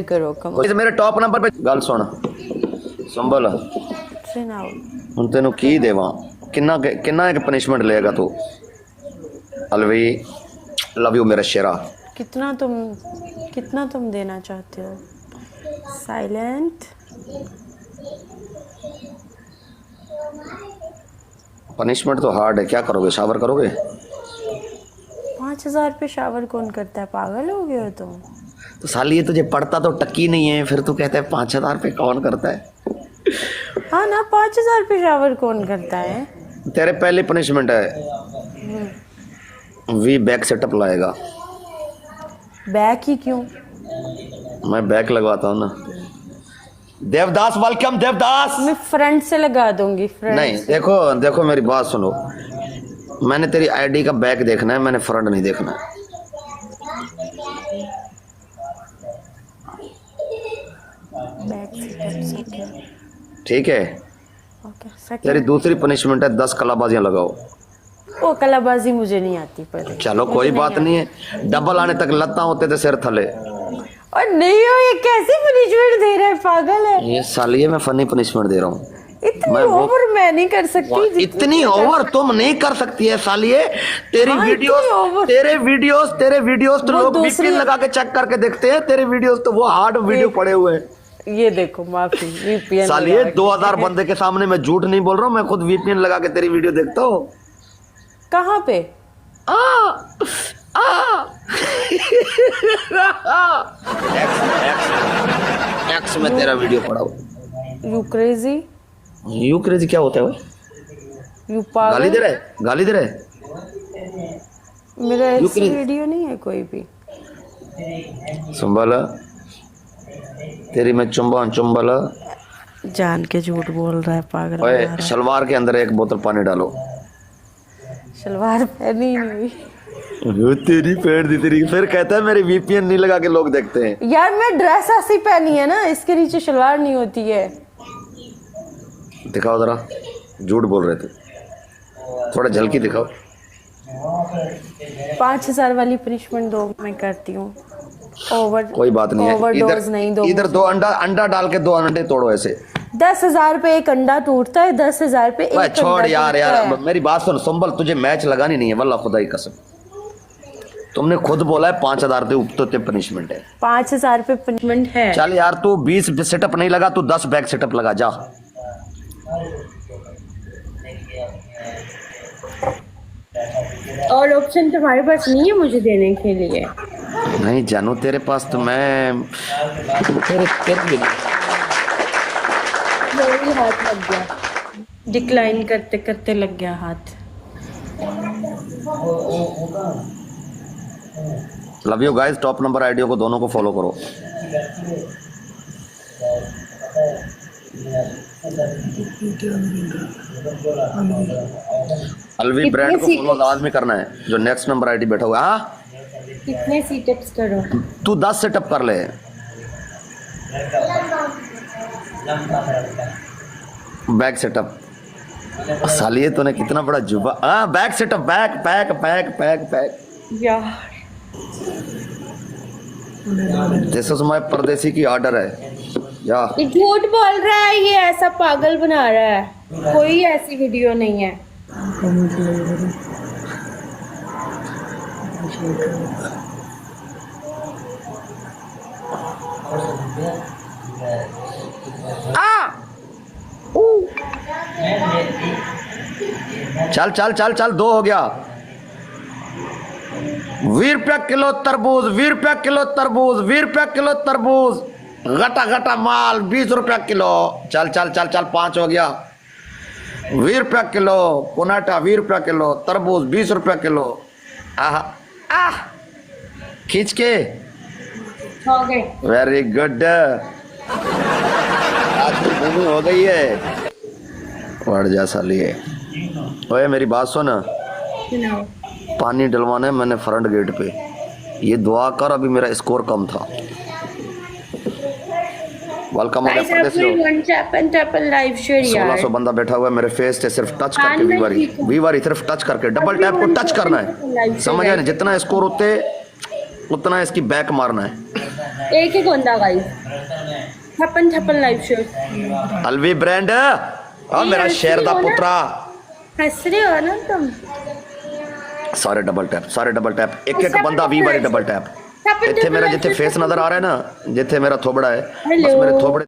ਤੇ ਕਰੋ ਕਮ ਇਸ ਮੇਰੇ ਟੌਪ ਨੰਬਰ पे ਗੱਲ ਸੁਣ ਸੰਭਲ ਸੁਣਾਓ ਹੁਣ ਤੈਨੂੰ ਕੀ ਦੇਵਾਂ ਕਿੰਨਾ ਇੱਕ ਪਨਿਸ਼मेंट ਲਏਗਾ ਤੂੰ अलवी लव यू मेरा शेरा कितना तुम देना चाहते हो साइलेंट पनिशमेंट तो हार्ड है क्या करोगे शावर करोगे 5,000 पे शावर कौन करता है पागल हो गए हो तुम तो साली ये तुझे पढ़ता तो टक्की नहीं है फिर तू कहता है 5,000 पे कौन करता है हाँ ना 5,000 पे शावर कौन करता है तेरे पहली पनिशमेंट है वी बैक सेटअप लाएगा बैक ही क्यों मैं बैक लगवाता हूँ ना देवदास वेलकम देवदास मैं फ्रंट से लगा दूंगी फ्रंट नहीं देखो देखो मेरी बात सुनो मैंने तेरी आईडी का बैक देखना है मैंने फ्रंट नहीं देखना है बैक सेटअप ठीक है ओके तेरी दूसरी पनिशमेंट है 10 कलाबाजियां लगाओ वो कलाबाजी मुझे नहीं आती पर चलो कोई बात नहीं है डबल आने तक लत्ता होते थे सिर थले और नहीं हो ये कैसी पनिशमेंट दे रहा है पागल है ये सालिए मैं फनी पनिशमेंट दे रहा हूँ इतनी ओवर मैं नहीं कर सकती इतनी ओवर तुम नहीं कर सकती है सालिए तेरी हाँ, वीडियोस तेरे वीडियोस तो लोग वीपीएन लगा के चेक करके देखते हैं तेरे वीडियोस तो वो हार्ड वीडियो पड़े हुए हैं ये देखो माफी वीपीएन सालिए 2000 बंदे के सामने मैं झूठ नहीं बोल रहा हूँ मैं खुद वीपीएन लगा के तेरी वीडियो देखता हूँ कहाँ पे एक्स में तेरा वीडियो पड़ा हुआ यू क्रेजी क्या होता है वो यू पागल गाली दे रहे मेरा ऐसी वीडियो नहीं है कोई भी संभाला तेरी मैं चुंबल जान के झूठ बोल रहा है पागल ओए सलवार के अंदर एक बोतल पानी डालो सलवार पहनी नहीं वो तेरी पहन दी तेरी फिर कहता है मेरे वीपीएन नहीं लगा के लोग देखते हैं यार मैं ड्रेस ऐसी पहनी है ना इसके नीचे सलवार नहीं होती है दिखाओ जरा झूठ बोल रहे थे थोड़ा झलकी दिखाओ 5,000 वाली पनिशमेंट दो मैं करती हूँ ओवर कोई बात नहीं है ओवरडोज नहीं दो इधर 2 अंडा डाल के 2 अंडे तोड़ो ऐसे 10,000 पे एक अंडा टूटता है 10,000 पे एक छोड़ यार मेरी बात सुन संभल तुझे मैच लगानी नहीं है वल्लाह खुदा की कसम तुमने खुद बोला है 5,000 पे उपतो पनिशमेंट है 5,000 पे पनिशमेंट है चल यार तू 20 सेटअप नहीं लगा तू 10 बैक सेटअप लगा जा और ऑप्शन तुम्हारे पास नहीं है मुझे देने के लिए नहीं जानू तेरे पास तो मैं तेरे हाथ लग गया डिक्लाइन करते करते लग गया हाथ love you guys top number आईडियो को दोनों को फॉलो करो अलवी ब्रांड को फॉलो लाजमी करना है जो नेक्स्ट नंबर आईडी बैठा हुआ है कितने सीटअप्स करो तू 10 सेटअप कर ले बैक सेटअप सालिए तूने कितना बड़ा जुबा बैक सेटअप बैक यार दिस इज माय परदेसी की ऑर्डर है या झूठ बोल रहा है ये ऐसा पागल बना रहा है कोई ऐसी वीडियो नहीं है चल 2 हो गया 20 रुपया किलो तरबूज 20 रुपया किलो तरबूज 20 रुपया किलो तरबूज घटा माल 20 रुपया किलो चल 5 हो गया 20 रुपया किलो पुनाटा 20 रुपया किलो तरबूज 20 रुपया किलो खींच के वेरी गुड आज की भूमि हो गई है पड़ जा साली है ओए मेरी बात सुन पानी डलवाना है मैंने फ्रंट गेट पे ये दुआ कर अभी मेरा स्कोर कम था वेलकम हो गया 1600 बंदा बैठा हुआ है मेरे फेस से सिर्फ टच करके वीवारी सिर्फ टच करके डबल टैप को टच करना है समझ आया जितना स्कोर होते उतना इसकी बैक मारना है एक ही गोंदा गाइस, छप्पन लाइव शो। अलवी ब्रांड आ मेरा हंस शेर रही दा हो ना? पुत्रा। हंस रहे हो ना तुम? सारे डबल टैप, सारे डबल टैप, एक एक छप्पन बंदा 20 बारी डबल टैप। छप्पन ਇੱਥੇ ਮੇਰਾ लाइव ਜਿੱਥੇ शो, ਫੇਸ ਨਜ਼ਰ ਆ ਰਿਹਾ ਨਾ, ਜਿੱਥੇ ਮੇਰਾ ਥੋਬੜਾ ਹੈ, ਬਸ Hello। ਮੇਰੇ ਥੋਬੜੇ